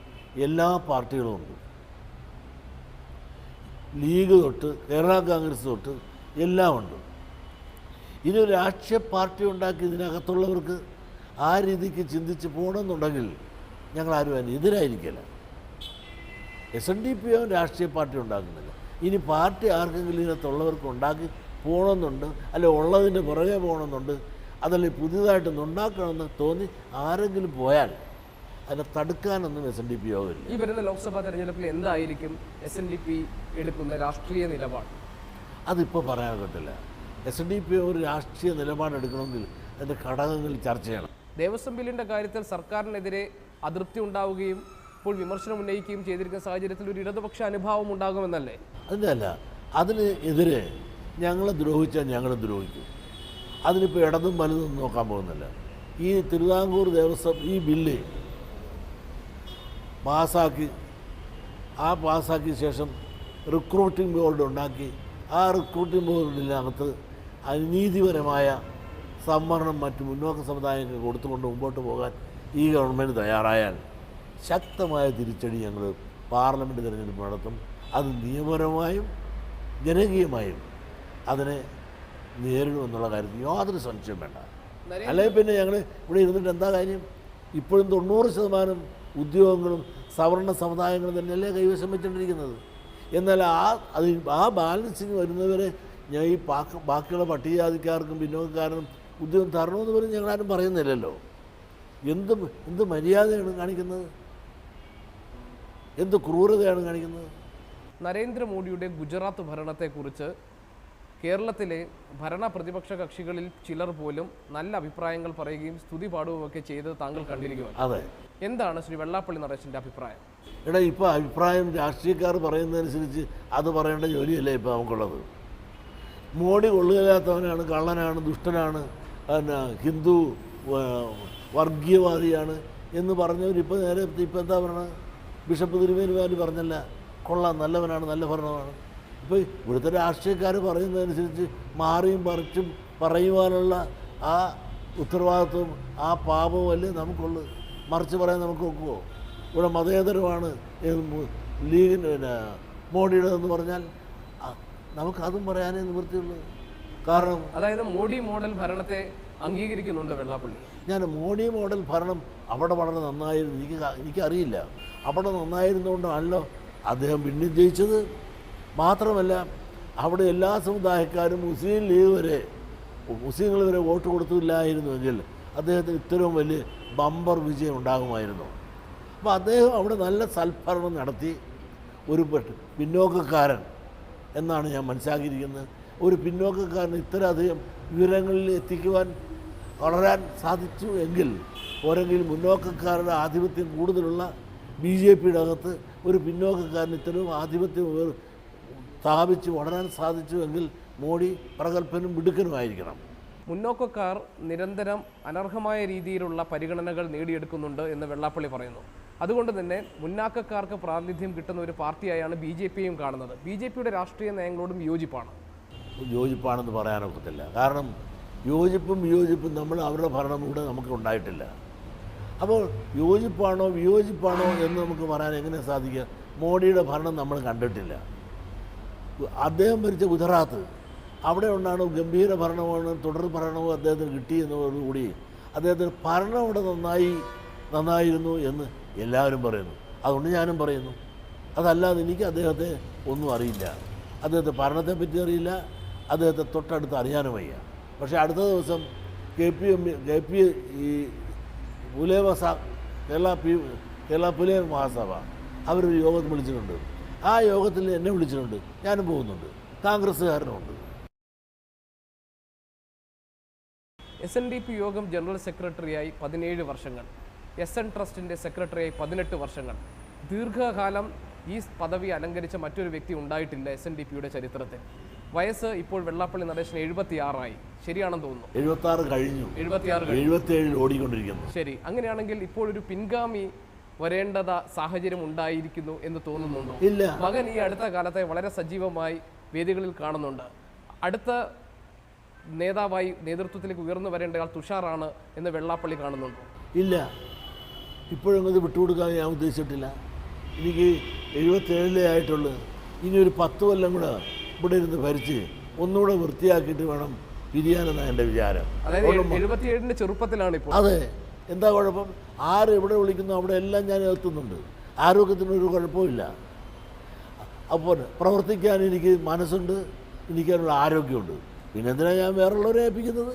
എല്ലാ പാർട്ടികളും ഉണ്ട്. ലീഗ് തൊട്ട് കേരള കോൺഗ്രസ് തൊട്ട് എല്ലാം ഉണ്ട്. ഇനി രാഷ്ട്രീയ പാർട്ടി ഉണ്ടാക്കി ഇതിനകത്തുള്ളവർക്ക് ആ രീതിക്ക് ചിന്തിച്ച് പോകണമെന്നുണ്ടെങ്കിൽ ഞങ്ങളാരും അതിന് എതിരായിരിക്കില്ല. SNDP രാഷ്ട്രീയ പാർട്ടി ഉണ്ടാക്കുന്നില്ല. ഇനി പാർട്ടി ആർക്കെങ്കിലും ഇതിനകത്തുള്ളവർക്ക് ഉണ്ടാക്കി പോകണമെന്നുണ്ട്, അല്ലെ ഉള്ളതിൻ്റെ പുറകെ പോകണമെന്നുണ്ട്, അതല്ല പുതിയതായിട്ടൊന്ന് ഉണ്ടാക്കണമെന്ന് തോന്നി ആരെങ്കിലും പോയാൽ അതിനെ തടുക്കാനൊന്നും SNDP യോഗമില്ല. ഈ വരുന്ന ലോക്സഭാ തെരഞ്ഞെടുപ്പിൽ എന്തായിരിക്കും SNDP എടുക്കുന്ന രാഷ്ട്രീയ നിലപാട്? അതിപ്പോൾ പറയാൻ പറ്റില്ല. SNDP ഒരു രാഷ്ട്രീയ നിലപാടെടുക്കണമെങ്കിൽ അതിൻ്റെ ഘടകങ്ങൾ ചർച്ച ചെയ്യണം. ദേവസ്വം ബില്ലിൻ്റെ കാര്യത്തിൽ സർക്കാരിനെതിരെ അതൃപ്തി ഉണ്ടാവുകയും ഇപ്പോൾ വിമർശനം ഉന്നയിക്കുകയും ചെയ്തിരിക്കുന്ന സാഹചര്യത്തിൽ ഒരു ഇടതുപക്ഷ അനുഭാവം ഉണ്ടാകുമെന്നല്ലേ? അതിൻ്റെ അല്ല, അതിന് എതിരെ ഞങ്ങളെ ദ്രോഹിച്ചാൽ ഞങ്ങൾ ദ്രോഹിക്കും. അതിനിപ്പോൾ ഇടതും വലുതും നോക്കാൻ പോകുന്നില്ല. ഈ തിരുവിതാംകൂർ ദേവസ്വം ഈ ബില്ല് പാസ്സാക്കിയ ശേഷം റിക്രൂട്ടിംഗ് ബോർഡ് ഉണ്ടാക്കി ആ റിക്രൂട്ടിംഗ് ബോർഡിനകത്ത് അനീതിപരമായ സംവരണം മറ്റ് മുന്നോക്ക സമുദായങ്ങൾക്ക് കൊടുത്തുകൊണ്ട് മുമ്പോട്ട് പോകാൻ ഈ ഗവൺമെൻറ് തയ്യാറായാൽ ശക്തമായ തിരിച്ചടി ഞങ്ങൾ പാർലമെൻറ്റ് തിരഞ്ഞെടുപ്പ് നടത്തും. അത് നിയമപരമായും ജനകീയമായും അതിനെ നേരിടുമെന്നുള്ള കാര്യത്തിൽ യാതൊരു സംശയം വേണ്ട. അല്ലെങ്കിൽ പിന്നെ ഞങ്ങൾ ഇവിടെ ഇരുന്നിട്ട് എന്താ കാര്യം? ഇപ്പോഴും 90% ഉദ്യോഗങ്ങളും സവർണ സമുദായങ്ങളും തന്നെയല്ലേ കൈവശം വെച്ചുകൊണ്ടിരിക്കുന്നത്. എന്നാൽ ആ ബാലൻസിങ് വരുന്നവരെ ഞാൻ ഈ ബാക്കിയുള്ള പട്ടികജാതിക്കാർക്കും പിന്നോക്കക്കാരനും ഉദ്യോഗം തരണമെന്ന് പോലും ഞങ്ങളാരും പറയുന്നില്ലല്ലോ. എന്ത് മര്യാദയാണ് കാണിക്കുന്നത്? എന്ത് ക്രൂരതയാണ് കാണിക്കുന്നത്? നരേന്ദ്രമോദിയുടെ ഗുജറാത്ത് ഭരണത്തെക്കുറിച്ച് കേരളത്തിലെ ഭരണ പ്രതിപക്ഷ കക്ഷികളിൽ ചിലർ പോലും നല്ല അഭിപ്രായങ്ങൾ പറയുകയും സ്തുതി പാടുകയൊക്കെ ചെയ്ത് താങ്കൾ കണ്ടിരിക്കുകയാണ്. അതെ. എന്താണ് ശ്രീ വെള്ളാപ്പള്ളി നടേശൻ്റെ അഭിപ്രായം? ഇപ്പോൾ അഭിപ്രായം രാഷ്ട്രീയക്കാർ പറയുന്നതനുസരിച്ച് അത് പറയേണ്ട ജോലിയല്ലേ ഇപ്പോൾ നമുക്കുള്ളത്. മോഡി കൊള്ളുകയില്ലാത്തവനാണ്, കള്ളനാണ്, ദുഷ്ടനാണ്, ഹിന്ദു വർഗീയവാദിയാണ് എന്ന് പറഞ്ഞവരിപ്പോൾ ഇപ്പോൾ എന്താ പറയണത്? ബിഷപ്പ് തിരുമേനിമാർ പറഞ്ഞല്ല, കൊള്ളാം, നല്ലവനാണ്, നല്ല ഭരണമാണ്. ഇപ്പോൾ ഇവിടുത്തെ രാഷ്ട്രീയക്കാർ പറയുന്നതനുസരിച്ച് മാറിയും മറിച്ചും പറയുവാനുള്ള ആ ഉത്തരവാദിത്വം ആ പാപവും അല്ലേ നമുക്കുള്ളൂ. മറിച്ച് പറയാൻ നമുക്ക് ഒക്കുമോ? ഇവിടെ മതേതരമാണ് ലീഗിന് മോഡിയുടേതെന്ന് പറഞ്ഞാൽ നമുക്കതും പറയാനേ നിവൃത്തിയുള്ളൂ. കാരണം അതായത് മോഡി മോഡൽ ഭരണത്തെ അംഗീകരിക്കുന്നുണ്ട് വെള്ളാപ്പള്ളി. ഞാൻ മോഡി മോഡൽ ഭരണം അവിടെ വളരെ നന്നായിരുന്നു, എനിക്കറിയില്ല. അവിടെ നന്നായിരുന്നുകൊണ്ടാണല്ലോ അദ്ദേഹം വീണ്ടും ജയിച്ചത്. മാത്രമല്ല അവിടെ എല്ലാ സമുദായക്കാരും മുസ്ലിം ലീഗ് വരെ മുസ്ലിങ്ങൾ വരെ വോട്ട് കൊടുത്തില്ലായിരുന്നുവെങ്കിൽ അദ്ദേഹത്തിന് ഇത്രയും വലിയ ബമ്പർ വിജയം ഉണ്ടാകുമായിരുന്നു. അപ്പോൾ അദ്ദേഹം അവിടെ നല്ല സൽഭരണം നടത്തി. ഒരു പിന്നോക്കക്കാരൻ എന്നാണ് ഞാൻ മനസ്സിലാക്കിയിരിക്കുന്നത്. ഒരു പിന്നോക്കക്കാരന് ഇത്രയധികം വിവരങ്ങളിൽ എത്തിക്കുവാൻ വളരാൻ സാധിച്ചു എങ്കിൽ ഓരെങ്കിലും മുന്നോക്കക്കാരുടെ ആധിപത്യം കൂടുതലുള്ള BJPയുടെ അകത്ത് ഒരു പിന്നോക്കക്കാരന് ഇത്തരവും ആധിപത്യം സ്ഥാപിച്ച് വളരാൻ സാധിച്ചു എങ്കിൽ മോഡി പ്രഗത്ഭനും മിടുക്കനുമായിരിക്കണം. മുന്നോക്കക്കാർ നിരന്തരം അനർഹമായ രീതിയിലുള്ള പരിഗണനകൾ നേടിയെടുക്കുന്നുണ്ട് എന്ന് വെള്ളാപ്പള്ളി പറയുന്നു. അതുകൊണ്ട് തന്നെ മുന്നാക്കക്കാർക്ക് പ്രാതിനിധ്യം കിട്ടുന്ന ഒരു പാർട്ടിയായാണ് BJPയും കാണുന്നത്. BJPയുടെ രാഷ്ട്രീയ നയങ്ങളോടും യോജിപ്പാണെന്ന് പറയാനൊക്കത്തില്ല. കാരണം യോജിപ്പും നമ്മൾ അവരുടെ ഭരണം ഇവിടെ നമുക്ക് ഉണ്ടായിട്ടില്ല. അപ്പോൾ യോജിപ്പാണോ വിയോജിപ്പാണോ എന്ന് നമുക്ക് പറയാൻ എങ്ങനെ സാധിക്കുക? മോഡിയുടെ ഭരണം നമ്മൾ കണ്ടിട്ടില്ല. അദ്ദേഹം ഭരിച്ച ഗുജറാത്ത് അവിടെ ഉണ്ടാണ് ഗംഭീര ഭരണമാണ്, തുടർ ഭരണവും അദ്ദേഹത്തിന് കിട്ടിയെന്നതോടുകൂടി അദ്ദേഹത്തിന് ഭരണം അവിടെ നന്നായിരുന്നു എന്ന് എല്ലാവരും പറയുന്നു. അതുകൊണ്ട് ഞാനും പറയുന്നു. അതല്ലാതെ എനിക്ക് അദ്ദേഹത്തെ ഒന്നും അറിയില്ല. അദ്ദേഹത്തെ ഭരണത്തെപ്പറ്റി അറിയില്ല, അദ്ദേഹത്തെ തൊട്ടടുത്ത് അറിയാനും വയ്യ. പക്ഷേ അടുത്ത ദിവസം KP ഈ കേരള പുലയ മഹാസഭ അവരൊരു യോഗത്തിൽ വിളിച്ചിട്ടുണ്ട്. ആ യോഗത്തിൽ എന്നെ വിളിച്ചിട്ടുണ്ട്, ഞാനും പോകുന്നുണ്ട്, കോൺഗ്രസ്സുകാരനുമുണ്ട്. SNDP യോഗം ജനറൽ സെക്രട്ടറിയായി 17 വർഷങ്ങൾ, SN ട്രസ്റ്റിൻ്റെ സെക്രട്ടറിയായി 18 വർഷങ്ങൾ. ദീർഘകാലം ഈ പദവി അലങ്കരിച്ച മറ്റൊരു വ്യക്തി ഉണ്ടായിട്ടില്ല SNDPയുടെ ചരിത്രത്തിൽ. വയസ്സ് ഇപ്പോൾ വെള്ളാപ്പള്ളി നടേശന് 76 ശരിയാണെന്ന് തോന്നുന്നു. 76 കഴിഞ്ഞു, 77 ഓടിക്കൊണ്ടിരിക്കുന്നു. ശരി, അങ്ങനെയാണെങ്കിൽ ഇപ്പോൾ ഒരു പിൻഗാമി വരേണ്ടത സാഹചര്യം ഉണ്ടായിരിക്കുന്നു എന്ന് തോന്നുന്നുണ്ടോ? ഇല്ല. മകൻ ഈ അടുത്ത കാലത്തെ വളരെ സജീവമായി വേദികളിൽ കാണുന്നുണ്ട്. അടുത്ത നേതാവായി നേതൃത്വത്തിലേക്ക് ഉയർന്നു വരേണ്ട ആൾ തുഷാറാണ് എന്ന് വെള്ളാപ്പള്ളി കാണുന്നുണ്ടോ? ഇല്ല, ഇപ്പോഴും ഇത് വിട്ടുകൊടുക്കാൻ ഞാൻ ഉദ്ദേശിച്ചിട്ടില്ല. എനിക്ക് 77 ആയിട്ടുള്ളൂ. ഇനി ഒരു 10 കൊല്ലം കൂടെ ഇവിടെ ഇരുന്ന് ഭരിച്ച് ഒന്നുകൂടെ വൃത്തിയാക്കിയിട്ട് വേണം പിരിയാനെന്നാണ് എൻ്റെ വിചാരം. അതായത് 77 ചെറുപ്പത്തിലാണ് ഇപ്പോൾ. അതെ, എന്താ കുഴപ്പം? ആര് എവിടെ വിളിക്കുന്നു അവിടെ എല്ലാം ഞാൻ എത്തുന്നുണ്ട്. ആരോഗ്യത്തിനൊരു കുഴപ്പമില്ല. അപ്പോൾ പ്രവർത്തിക്കാൻ എനിക്ക് മനസ്സുണ്ട്, എനിക്കതിനുള്ള ആരോഗ്യമുണ്ട്. പിന്നെ എന്തിനാണ് ഞാൻ വേറുള്ളവരെ ഏൽപ്പിക്കുന്നത്?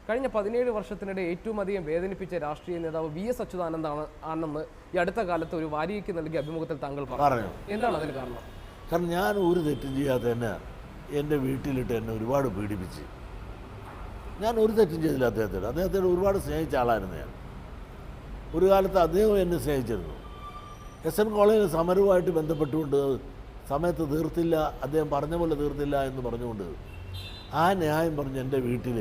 കഴിഞ്ഞ 17 വർഷത്തിനിടെ ഏറ്റവും അധികം വേദനിപ്പിച്ച രാഷ്ട്രീയ നേതാവ് VS അച്യുതാനന്ദാണ് ആണെന്ന് ഈ അടുത്ത കാലത്ത് ഒരു വാരികയ്ക്ക് നൽകിയ അഭിമുഖത്തിൽ താങ്കൾ പറഞ്ഞു. എന്താണ് അതിന് കാരണം? കാരണം ഞാൻ ഒരു തെറ്റും ചെയ്യാതെ തന്നെ എൻ്റെ വീട്ടിലിട്ട് എന്നെ ഒരുപാട് പീഡിപ്പിച്ച്. ഞാൻ ഒരു തെറ്റും ചെയ്തില്ല അദ്ദേഹത്തോട് ഒരുപാട് സ്നേഹിച്ച ആളായിരുന്നു ഞാൻ. ഒരു കാലത്ത് അദ്ദേഹം എന്നെ സ്നേഹിച്ചിരുന്നു. SN കോളേജിൽ സമരവുമായിട്ട് ബന്ധപ്പെട്ടുകൊണ്ട് സമയത്ത് തീർത്തില്ല, അദ്ദേഹം പറഞ്ഞ പോലെ തീർത്തില്ല എന്ന് പറഞ്ഞുകൊണ്ട് ആ ന്യായം പറഞ്ഞ് എൻ്റെ വീട്ടിൽ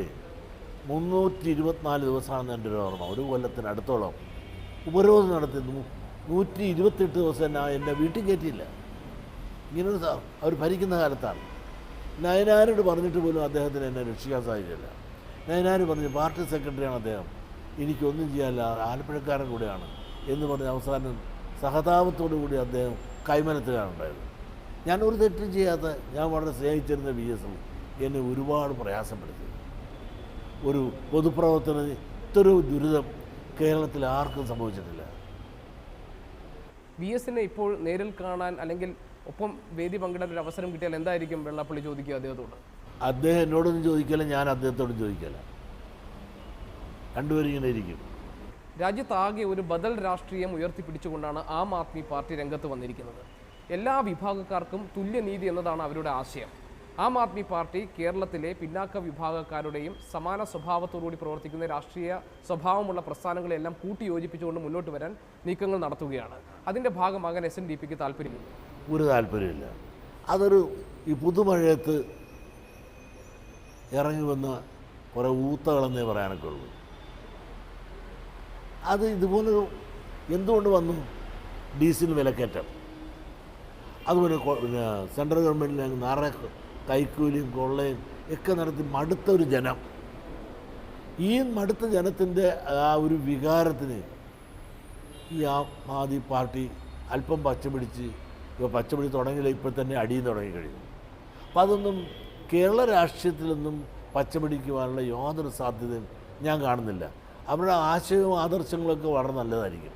324 ദിവസമാണെന്ന് എൻ്റെ ഒരു ഓർമ്മ, ഒരു കൊല്ലത്തിനടുത്തോളം ഉപരോധം നടത്തി. 128 ദിവസം എന്നെ വീട്ടിൽ കയറ്റിയില്ല. ഇങ്ങനൊരു അവർ ഭരിക്കുന്ന കാലത്താണ്. നയനാരോട് പറഞ്ഞിട്ട് പോലും അദ്ദേഹത്തിന് എന്നെ രക്ഷിക്കാൻ സാധിച്ചില്ല. നയനാർ പറഞ്ഞു, പാർട്ടി സെക്രട്ടറിയാണ് അദ്ദേഹം, എനിക്കൊന്നും ചെയ്യാനില്ല, ആലപ്പുഴക്കാരൻ കൂടെയാണ് എന്ന് പറഞ്ഞ് അവസാനം സഹതാപത്തോടു കൂടി അദ്ദേഹം കൈമനത്തുകയാണുണ്ടായത്. ഞാൻ ഒരു തെറ്റും ചെയ്യാത്ത ഞാൻ വളരെ സ്നേഹിച്ചിരുന്ന VS എന്നെ ഒരുപാട് പ്രയാസപ്പെടുത്തി. ഒരു പൊതുപ്രവർത്തനം ഇത്രയൊരു ദുരിതം കേരളത്തിൽ ആർക്കും സംഭവിച്ചിട്ടില്ല. VSനെ ഇപ്പോൾ നേരിൽ കാണാൻ അല്ലെങ്കിൽ ഒപ്പം വേദി പങ്കിടാൻ ഒരു അവസരം കിട്ടിയാൽ എന്തായിരിക്കും വെള്ളാപ്പള്ളി ചോദിക്കുക അദ്ദേഹത്തോട്? അദ്ദേഹം എന്നോടൊന്നും ചോദിക്കില്ല, ഞാൻ അദ്ദേഹത്തോടും ചോദിക്കില്ല. രണ്ടുപേരും ഇങ്ങനെ ഇരിക്കും. രാജ്യത്താകെ ഒരു ബദൽ രാഷ്ട്രീയം ഉയർത്തിപ്പിടിച്ചുകൊണ്ടാണ് ആം ആദ്മി പാർട്ടി രംഗത്ത് വന്നിരിക്കുന്നത്. എല്ലാ വിഭാഗക്കാർക്കും തുല്യനീതി എന്നതാണ് അവരുടെ ആശയം. ആം ആദ്മി പാർട്ടി കേരളത്തിലെ പിന്നാക്ക വിഭാഗക്കാരുടെയും സമാന സ്വഭാവത്തോടുകൂടി പ്രവർത്തിക്കുന്ന രാഷ്ട്രീയ സ്വഭാവമുള്ള പ്രസ്ഥാനങ്ങളെല്ലാം കൂട്ടിയോജിപ്പിച്ചുകൊണ്ട് മുന്നോട്ട് വരാൻ നീക്കങ്ങൾ നടത്തുകയാണ്. അതിൻ്റെ ഭാഗമാകാൻ SNDPക്ക് താല്പര്യമില്ല. ഒരു താല്പര്യമില്ല. അതൊരു ഈ പുതുമഴയത്ത് ഇറങ്ങി വന്ന കുറേ ഊത്തകളെന്നേ പറയാനൊക്കെ ഉള്ളൂ. അത് ഇതുപോലൊരു എന്തുകൊണ്ട് വന്നു? ഡീസൽ വിലക്കയറ്റം, അതുപോലെ പിന്നെ സെൻട്രൽ ഗവൺമെൻറ്റിൽ നിറയെ കൈക്കൂലിയും കൊള്ളയും ഒക്കെ നടത്തി മടുത്തൊരു ജനം. ഈ മടുത്ത ജനത്തിൻ്റെ ആ ഒരു വികാരത്തിന് ഈ ആം ആദ്മി പാർട്ടി അല്പം പച്ചപിടിച്ച് തുടങ്ങിയില്ല, ഇപ്പോൾ തന്നെ അടിയും തുടങ്ങിക്കഴിഞ്ഞു. അപ്പം അതൊന്നും കേരള രാഷ്ട്രീയത്തിലൊന്നും പച്ചപിടിക്കുവാനുള്ള യാതൊരു സാധ്യതയും ഞാൻ കാണുന്നില്ല. അവരുടെ ആശയവും ആദർശങ്ങളൊക്കെ വളരെ നല്ലതായിരിക്കും.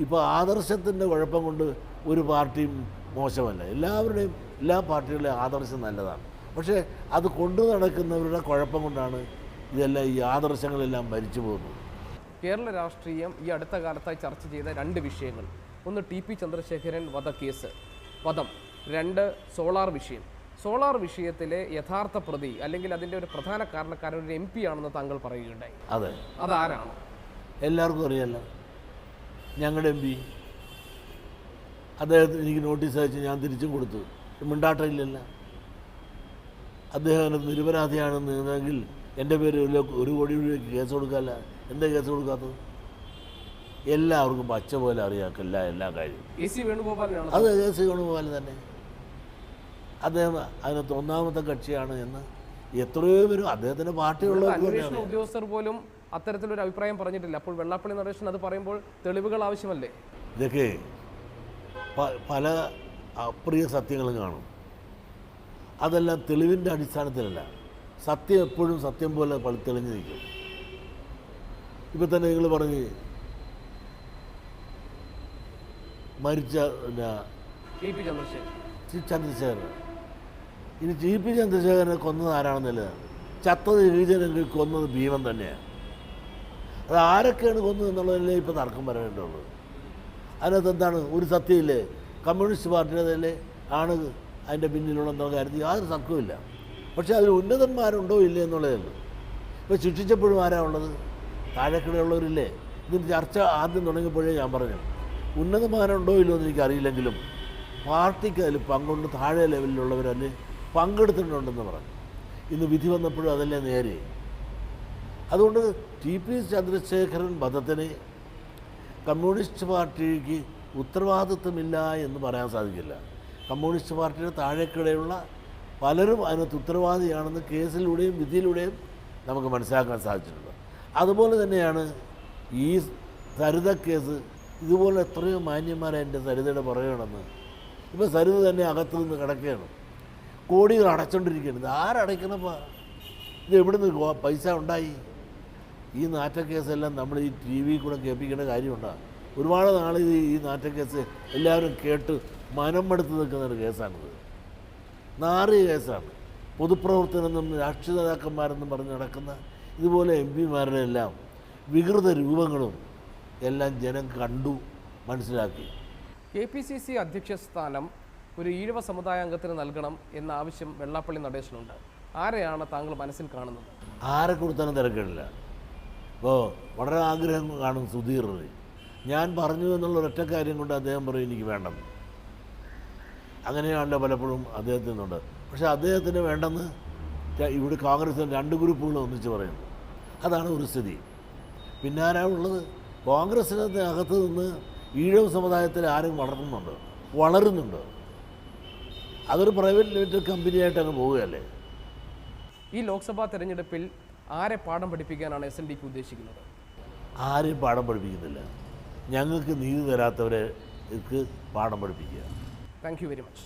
ഇപ്പോൾ ആദർശത്തിൻ്റെ കുഴപ്പം കൊണ്ട് ഒരു പാർട്ടിയും മോശമല്ല. എല്ലാ പാർട്ടികളുടെയും ആദർശം നല്ലതാണ്. പക്ഷേ അത് കൊണ്ടു നടക്കുന്നവരുടെ കുഴപ്പം കൊണ്ടാണ് ഇതെല്ലാം, ഈ ആദർശങ്ങളെല്ലാം മരിച്ചു പോകുന്നത്. കേരള രാഷ്ട്രീയം ഈ അടുത്ത കാലത്തായി ചർച്ച ചെയ്ത 2 വിഷയങ്ങൾ: ഒന്ന് TP ചന്ദ്രശേഖരൻ വധം, 2 സോളാർ വിഷയം. സോളാർ വിഷയത്തിലെ യഥാർത്ഥ പ്രതി അല്ലെങ്കിൽ അതിൻ്റെ ഒരു പ്രധാന കാരണക്കാരൻ ഒരു MP ആണെന്ന് താങ്കൾ പറയുകയുണ്ടായി. അതെ, അതാരാണ്? എല്ലാവർക്കും അറിയാലോ, ഞങ്ങളുടെ MP. അദ്ദേഹത്തിന് എനിക്ക് നോട്ടീസ് അയച്ച് ഞാൻ തിരിച്ചും കൊടുത്തു. മിണ്ടാട്ടമില്ലല്ല. അദ്ദേഹം നിരപരാധിയാണെന്നെങ്കിൽ എൻ്റെ പേര് 1 കോടി രൂപയ്ക്ക് കേസ് കൊടുക്കാമല്ല. എന്താ കേസ് കൊടുക്കാത്തത്? എല്ലാവർക്കും പച്ച പോലെ അറിയാക്കില്ല എല്ലാ കാര്യവും. അത് AC വേണുഗോപാൽ തന്നെ. അദ്ദേഹം അതിനകത്ത് ഒന്നാമത്തെ കക്ഷിയാണ് എന്ന് എത്രയോ പേരും അദ്ദേഹത്തിൻ്റെ പാർട്ടിയുള്ളവർ ഉദ്യോഗസ്ഥർ പോലും അത്തരത്തിലൊരു അഭിപ്രായം പറഞ്ഞിട്ടില്ല. അപ്പോൾ വെള്ളാപ്പള്ളി നടേശൻ അത് പറയുമ്പോൾ തെളിവുകൾ ആവശ്യമല്ലേ? ഇതൊക്കെ പല അപ്രിയ സത്യങ്ങളും കാണും. അതെല്ലാം തെളിവിൻ്റെ അടിസ്ഥാനത്തിലല്ല. സത്യം എപ്പോഴും സത്യം പോലെ തെളിഞ്ഞു നിൽക്കും. ഇപ്പം തന്നെ നിങ്ങൾ പറഞ്ഞ് മരിച്ച ചന്ദ്രശേഖരൻ, ഇനി TP ചന്ദ്രശേഖരനെ കൊന്നത് ആരാണെന്നല്ല, ചത്തത് വിജയനെങ്കിൽ കൊന്നത് ഭീമൻ തന്നെയാണ്. അത് ആരൊക്കെയാണ് കൊന്നത് എന്നുള്ളതല്ലേ ഇപ്പോൾ തർക്കം വരേണ്ടുള്ളൂ. അതിനകത്ത് എന്താണ്? ഒരു സത്യമില്ലേ? കമ്മ്യൂണിസ്റ്റ് പാർട്ടിയുടേതല്ലേ ആണ് അതിൻ്റെ പിന്നിലുള്ള കാര്യത്തിൽ യാതൊരു തർക്കമില്ല. പക്ഷേ അതിൽ ഉന്നതന്മാരുണ്ടോ ഇല്ലേ എന്നുള്ളതല്ല. ഇപ്പോൾ ശിക്ഷിച്ചപ്പോഴും ആരാ ഉള്ളത്? താഴെക്കിടെയുള്ളവരില്ലേ? ഇതിൻ്റെ ചർച്ച ആദ്യം തുടങ്ങിയപ്പോഴേ ഞാൻ പറഞ്ഞു, ഉന്നതന്മാരുണ്ടോ ഇല്ലോ എന്ന് എനിക്കറിയില്ലെങ്കിലും പാർട്ടിക്ക് അതിൽ പങ്കുണ്ട്, താഴെ ലെവലിലുള്ളവരല്ലേ പങ്കെടുത്തിട്ടുണ്ടെന്ന് പറഞ്ഞു. ഇന്ന് വിധി വന്നപ്പോഴും അതല്ലേ നേരെ. അതുകൊണ്ട് TP ചന്ദ്രശേഖരൻ വധത്തിന് കമ്മ്യൂണിസ്റ്റ് പാർട്ടിക്ക് ഉത്തരവാദിത്വമില്ല എന്ന് പറയാൻ സാധിക്കില്ല. കമ്മ്യൂണിസ്റ്റ് പാർട്ടിയുടെ താഴേക്കിടെയുള്ള പലരും അതിനകത്ത് ഉത്തരവാദിയാണെന്ന് കേസിലൂടെയും വിധിയിലൂടെയും നമുക്ക് മനസ്സിലാക്കാൻ സാധിച്ചിട്ടുണ്ട്. അതുപോലെ തന്നെയാണ് ഈ സരിത കേസ്. ഇതുപോലെ എത്രയോ മാന്യന്മാരെ എൻ്റെ സരിതയുടെ പറയുകയാണെന്ന്. ഇപ്പോൾ സരിത തന്നെ അകത്തു നിന്ന് കിടക്കുകയാണ്, കോടികൾ അടച്ചുകൊണ്ടിരിക്കുകയാണ്. ഇത് ആരടയ്ക്കണപ്പോൾ? ഇത് എവിടുന്ന് പൈസ ഉണ്ടായി? ഈ നാറ്റക്കേസെല്ലാം നമ്മൾ ഈ TV കൂടെ കേൾപ്പിക്കേണ്ട കാര്യമുണ്ടാകും. ഒരുപാട് നാൾ ഈ നാറ്റക്കേസ് എല്ലാവരും കേട്ട് മനം മടുത്ത് നിൽക്കുന്നൊരു കേസാണിത്. നാറിയ കേസാണ്. പൊതുപ്രവർത്തനെന്നും രാഷ്ട്രീയ നേതാക്കന്മാരെന്നും പറഞ്ഞ് നടക്കുന്ന ഇതുപോലെ എം പിമാരുടെ എല്ലാം വികൃത രൂപങ്ങളും എല്ലാം ജനം കണ്ടു മനസ്സിലാക്കി. KPCC അധ്യക്ഷ സ്ഥാനം ഒരു ഈഴവ സമുദായ അംഗത്തിന് നൽകണം എന്ന ആവശ്യം വെള്ളാപ്പള്ളി നടേശനുണ്ട്. ആരെയാണ് താങ്കൾ മനസ്സിൽ കാണുന്നത്? ആരെ കൊടുത്താലും തിരക്കിടില്ല. ഇപ്പോൾ വളരെ ആഗ്രഹം കാണും സുധീറിന്. ഞാൻ പറഞ്ഞു എന്നുള്ള ഒരൊറ്റ കാര്യം കൊണ്ട് അദ്ദേഹം പറയും എനിക്ക് വേണ്ടെന്ന്. അങ്ങനെയാണല്ലോ പലപ്പോഴും അദ്ദേഹത്തിനുണ്ട്. പക്ഷേ അദ്ദേഹത്തിന് വേണ്ടെന്ന് ഇവിടെ കോൺഗ്രസിന് 2 ഗ്രൂപ്പുകൾ ഒന്നിച്ച് പറയുന്നു. അതാണ് ഒരു സ്ഥിതി. പിന്നെ ആരാണുള്ളത്? കോൺഗ്രസിനകത്ത് അകത്ത് നിന്ന് ഈഴവ സമുദായത്തിൽ ആരും വളരുന്നുണ്ട്. അതൊരു പ്രൈവറ്റ് ലിമിറ്റഡ് കമ്പനിയായിട്ട് അങ്ങ് പോവുകയല്ലേ. ഈ ലോക്സഭാ തെരഞ്ഞെടുപ്പിൽ ആരെ പാഠം പഠിപ്പിക്കാനാണ് SNDP ഉദ്ദേശിക്കുന്നത്? ആരെയും പാഠം പഠിപ്പിക്കുന്നില്ല. ഞങ്ങൾക്ക് നീതി തരാത്തവരെ പാഠം പഠിപ്പിക്കുക. Thank you very much.